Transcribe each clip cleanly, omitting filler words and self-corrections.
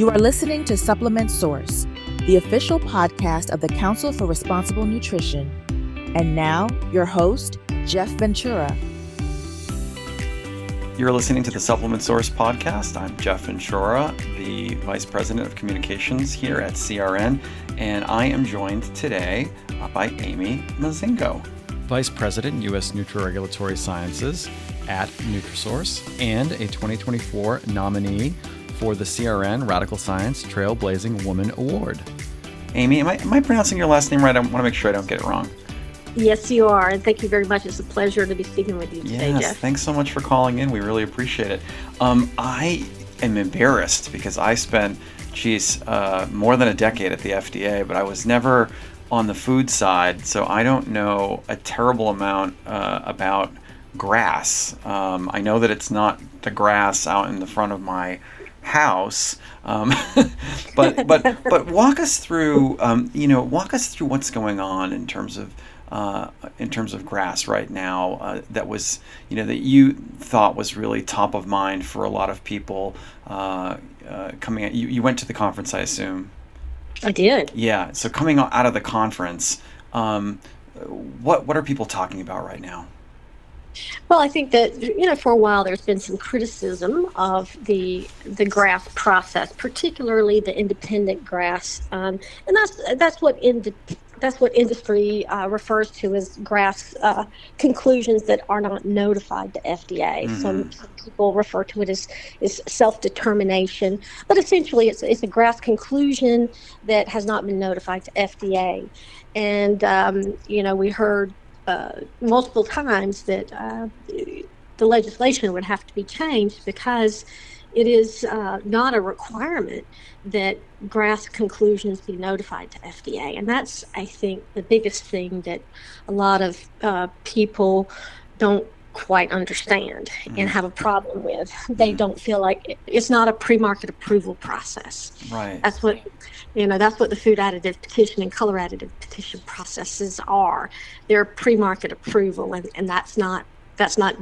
You are listening to Supplement Source, the official podcast of the Council for Responsible Nutrition. And now, your host, Jeff Ventura. You're listening to the Supplement Source podcast. I'm Jeff Ventura, the Vice President of Communications here at CRN, and I am joined today by Amy Mozingo, Vice President, U.S. Nutra-Regulatory Sciences at Nutrasource, and a 2024 nominee for the CRN Radical Science Trailblazing Woman Award. Amy, am I pronouncing your last name right? I want to make sure I don't get it wrong. Yes, you are. And thank you very much. It's a pleasure to be speaking with you today, Yes, Jeff. thanks so much for calling in. We really appreciate it. I am embarrassed because I spent, more than a decade at the FDA, but I was never on the food side, so I don't know a terrible amount about GRAS. I know that it's not the grass out in the front of my house, but walk us through what's going on in terms of GRAS right now, that was, that you thought was really top of mind for a lot of people coming out. You went to the conference, I assume. I did. Yeah. So coming out of the conference, what are people talking about right now? Well, I think that, for a while there's been some criticism of the GRAS process, particularly the independent GRAS, and that's what industry refers to as GRAS conclusions that are not notified to FDA. Mm-hmm. Some people refer to it as self-determination, but essentially it's a GRAS conclusion that has not been notified to FDA. And we heard multiple times that the legislation would have to be changed because it is not a requirement that GRAS conclusions be notified to FDA. And that's, I think, the biggest thing that a lot of people don't quite understand and have a problem with. They don't feel like it's not a pre-market approval process. Right. That's what the food additive petition and color additive petition processes are. They're pre-market approval, and that's not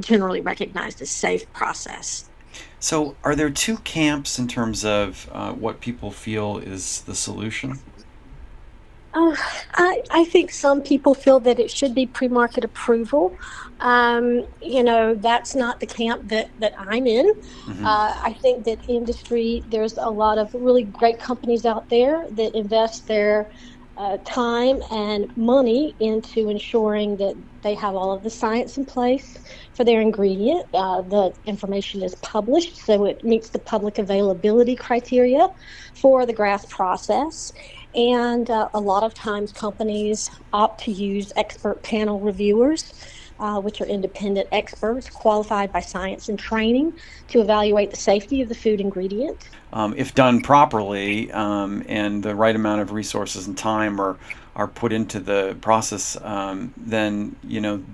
generally recognized as safe process. So are there two camps in terms of what people feel is the solution? I think some people feel that it should be pre-market approval. That's not the camp that I'm in. Mm-hmm. I think that industry, there's a lot of really great companies out there that invest their time and money into ensuring that they have all of the science in place for their ingredient. The information is published, so it meets the public availability criteria for the GRAS process. And a lot of times companies opt to use expert panel reviewers, which are independent experts qualified by science and training to evaluate the safety of the food ingredient. If done properly, and the right amount of resources and time are put into the process, then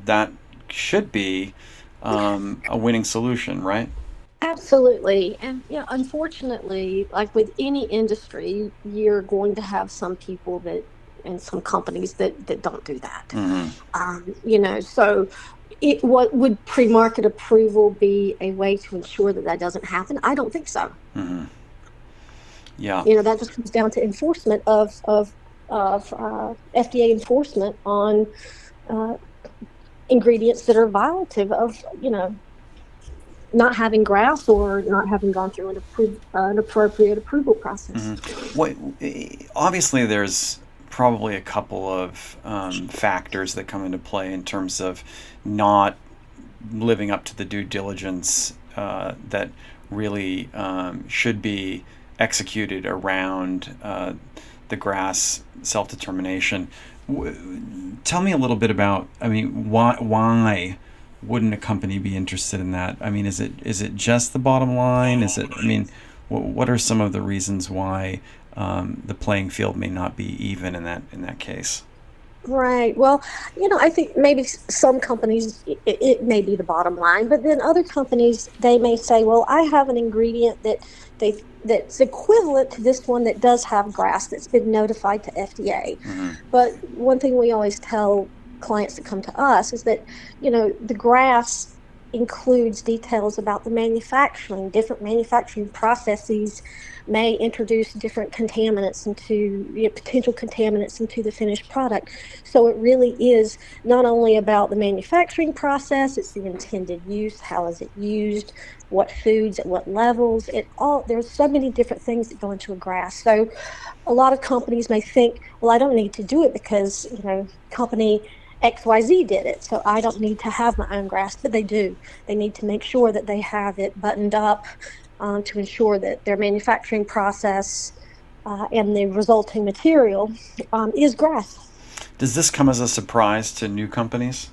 that should be a winning solution, right? Absolutely. And unfortunately, like with any industry, you're going to have some people and some companies that don't do that. Mm-hmm. So what would pre-market approval be a way to ensure that doesn't happen? I don't think so. Mm-hmm. Yeah. That just comes down to enforcement of FDA enforcement on ingredients that are violative of, not having GRAS or not having gone through an appropriate approval process. Mm-hmm. Obviously, there's probably a couple of factors that come into play in terms of not living up to the due diligence that really should be executed around the GRAS self-determination. Tell me a little bit about, why wouldn't a company be interested in that? Is it just the bottom line? What are some of the reasons why the playing field may not be even in that case? Right. Well, I think maybe some companies, it may be the bottom line, but then other companies, they may say, well, I have an ingredient that's equivalent to this one that does have GRAS that's been notified to FDA. Mm-hmm. But one thing we always tell clients that come to us is that, the GRAS includes details about the manufacturing. Different manufacturing processes may introduce different contaminants potential contaminants into the finished product. So it really is not only about the manufacturing process, it's the intended use, how is it used, what foods at what levels. There's so many different things that go into a GRAS. So a lot of companies may think, well, I don't need to do it because, company XYZ did it, so I don't need to have my own GRAS, but they do. They need to make sure that they have it buttoned up to ensure that their manufacturing process and the resulting material is GRAS. Does this come as a surprise to new companies?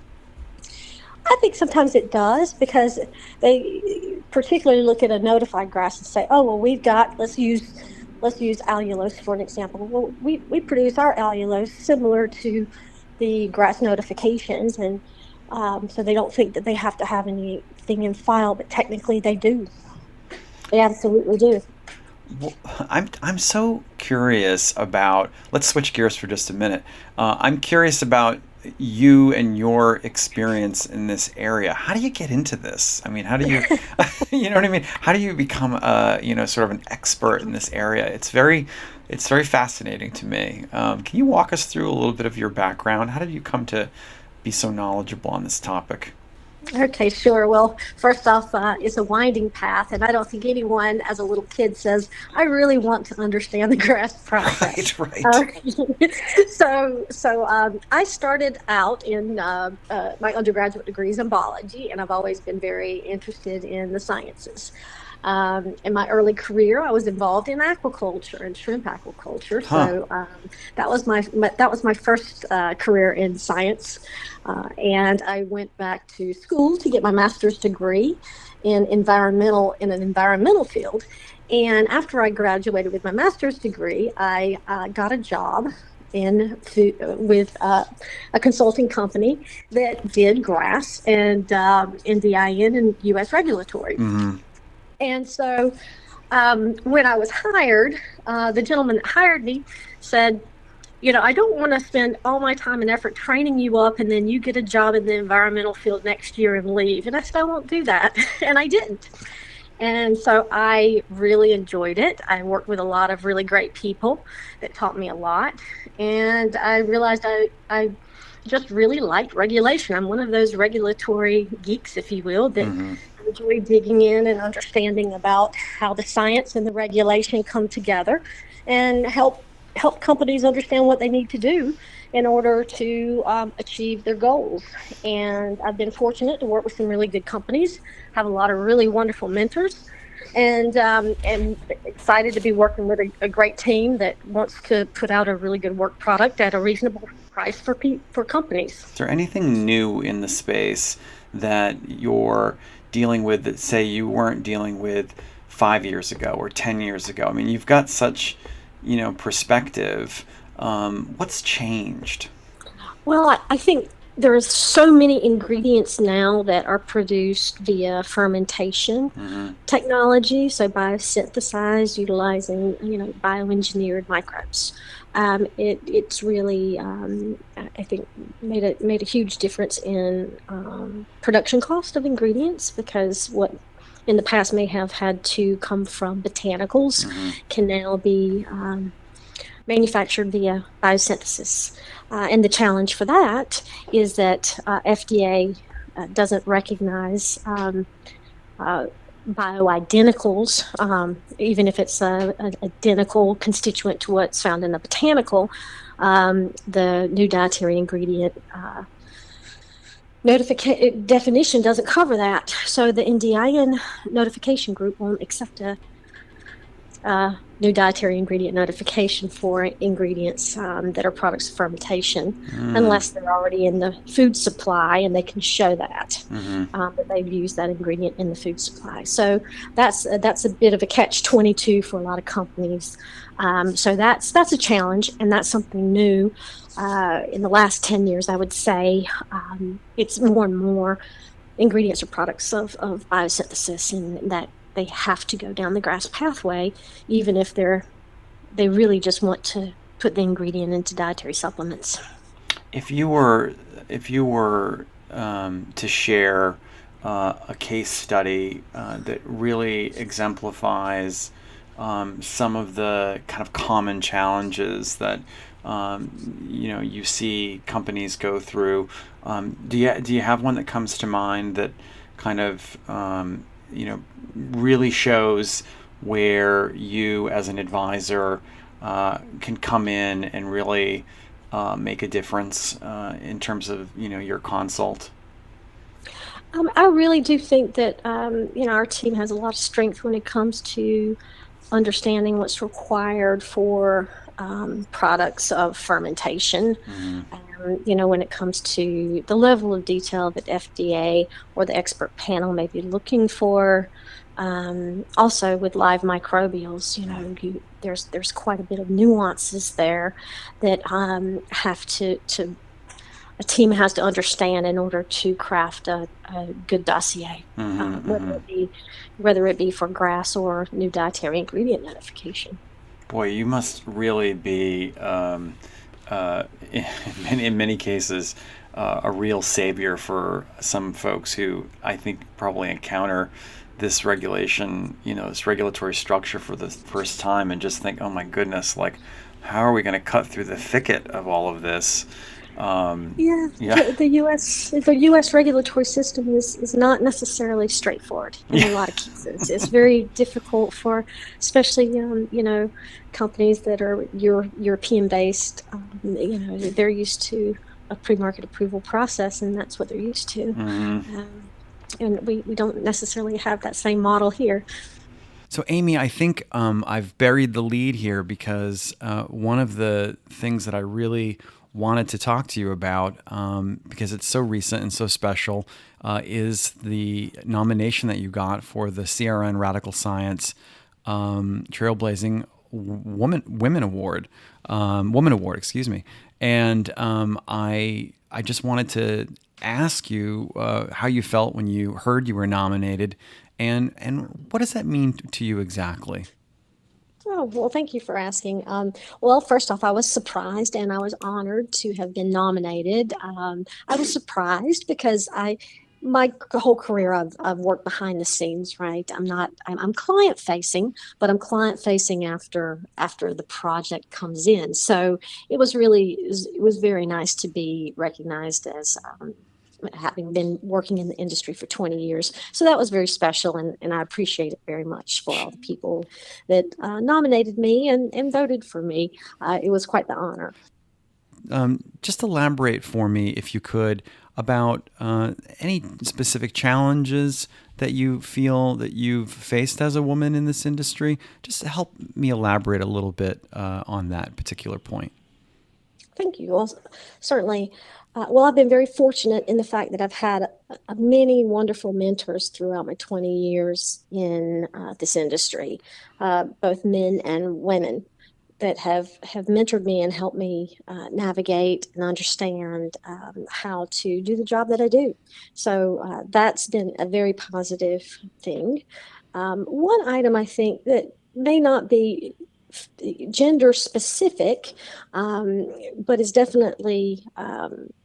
I think sometimes it does, because they particularly look at a notified GRAS and say, oh, well, let's use allulose for an example. Well, we produce our allulose similar to the GRAS notifications, and so they don't think that they have to have anything in file, but technically they do. They absolutely do. Well, I'm so curious about. Let's switch gears for just a minute. I'm curious about you and your experience in this area. How do you get into this? I mean, how do you, you know what I mean? How do you become sort of an expert in this area? It's very fascinating to me. Can you walk us through a little bit of your background? How did you come to be so knowledgeable on this topic? Okay, sure. Well, first off, it's a winding path, and I don't think anyone as a little kid says, I really want to understand the GRAS process. Right. So I started out in my undergraduate degrees in biology, and I've always been very interested in the sciences. In my early career, I was involved in aquaculture and shrimp aquaculture. So that was my first career in science, and I went back to school to get my master's degree in an environmental field. And after I graduated with my master's degree, I got a job with a consulting company that did GRAS and NDIN and U.S. regulatory. Mm-hmm. And so when I was hired, the gentleman that hired me said, I don't want to spend all my time and effort training you up and then you get a job in the environmental field next year and leave. And I said, I won't do that. And I didn't. And so I really enjoyed it. I worked with a lot of really great people that taught me a lot. And I realized I just really liked regulation. I'm one of those regulatory geeks, if you will, that enjoy digging in and understanding about how the science and the regulation come together and help companies understand what they need to do in order to achieve their goals. And I've been fortunate to work with some really good companies, have a lot of really wonderful mentors, and excited to be working with a great team that wants to put out a really good work product at a reasonable price for companies. Is there anything new in the space that you're dealing with that, say, you weren't dealing with 5 years ago or 10 years ago? I mean, you've got such, perspective. What's changed? Well, I think there's so many ingredients now that are produced via fermentation technology, so biosynthesized, utilizing, bioengineered microbes. It's really, I think, made a huge difference in production cost of ingredients, because what in the past may have had to come from botanicals can now be manufactured via biosynthesis. And the challenge for that is that FDA doesn't recognize bioidenticals, even if it's an identical constituent to what's found in the botanical. The new dietary ingredient definition doesn't cover that. So the NDIN notification group won't accept a new dietary ingredient notification for ingredients that are products of fermentation, unless they're already in the food supply and they can show that that they've used that ingredient in the food supply. So that's a bit of a catch-22 for a lot of companies. So that's a challenge, and that's something new. In the last 10 years, I would say it's more and more ingredients or products of biosynthesis, and that they have to go down the GRAS pathway, even if they really just want to put the ingredient into dietary supplements. If you were to share a case study that really exemplifies some of the kind of common challenges that you see companies go through. Do you have one that comes to mind that kind of really shows where you as an advisor can come in and really make a difference in terms of your consult? I really do think that our team has a lot of strength when it comes to understanding what's required for products of fermentation. When it comes to the level of detail that FDA or the expert panel may be looking for. Also with live microbials, there's quite a bit of nuances there that have to a team has to understand in order to craft a good dossier, whether it be for GRAS or new dietary ingredient notification. Boy, you must really be, in many cases, a real savior for some folks who I think probably encounter this regulation, this regulatory structure for the first time and just think, oh my goodness, like, how are we going to cut through the thicket of all of this? The U.S. regulatory system is not necessarily straightforward in a lot of cases. It's very difficult for, especially companies that are European based. They're used to a pre-market approval process, and that's what they're used to. And we don't necessarily have that same model here. So, Amy, I think I've buried the lead here because one of the things that I really wanted to talk to you about, because it's so recent and so special, is the nomination that you got for the CRN Radical Science Trailblazing Woman Award, excuse me. And I just wanted to ask you how you felt when you heard you were nominated, and what does that mean to you exactly? Oh, well, thank you for asking. Well, first off, I was surprised and I was honored to have been nominated. I was surprised because my whole career I've worked behind the scenes, right? I'm client facing, but I'm client facing after the project comes in. So it was very nice to be recognized as having been working in the industry for 20 years. So that was very special, and I appreciate it very much for all the people that nominated me and voted for me. It was quite the honor. Just elaborate for me, if you could, about any specific challenges that you feel that you've faced as a woman in this industry. Just help me elaborate a little bit on that particular point. Thank you. Well, certainly. I've been very fortunate in the fact that I've had many wonderful mentors throughout my 20 years in this industry, both men and women that have mentored me and helped me navigate and understand how to do the job that I do. So that's been a very positive thing. One item I think that may not be gender specific, but is definitely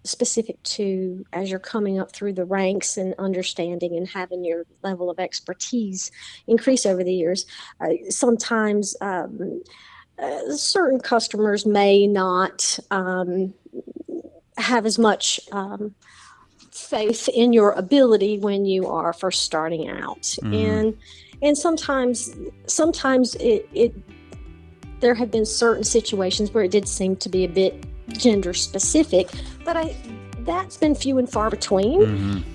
specific to as you're coming up through the ranks and understanding and having your level of expertise increase over the years. Sometimes certain customers may not have as much faith in your ability when you are first starting out, and sometimes it there have been certain situations where it did seem to be a bit gender specific, but that's been few and far between,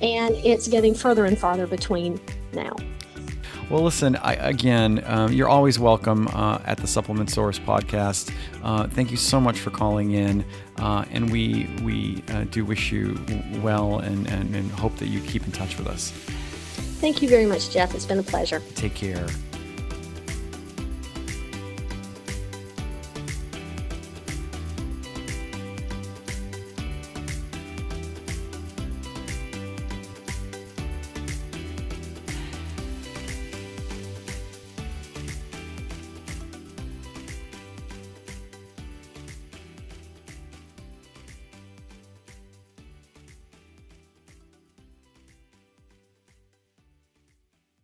and it's getting further and farther between now. Well, listen, you're always welcome at the Supplement Source podcast. Thank you so much for calling in, and we do wish you well and hope that you keep in touch with us. Thank you very much, Jeff. It's been a pleasure. Take care.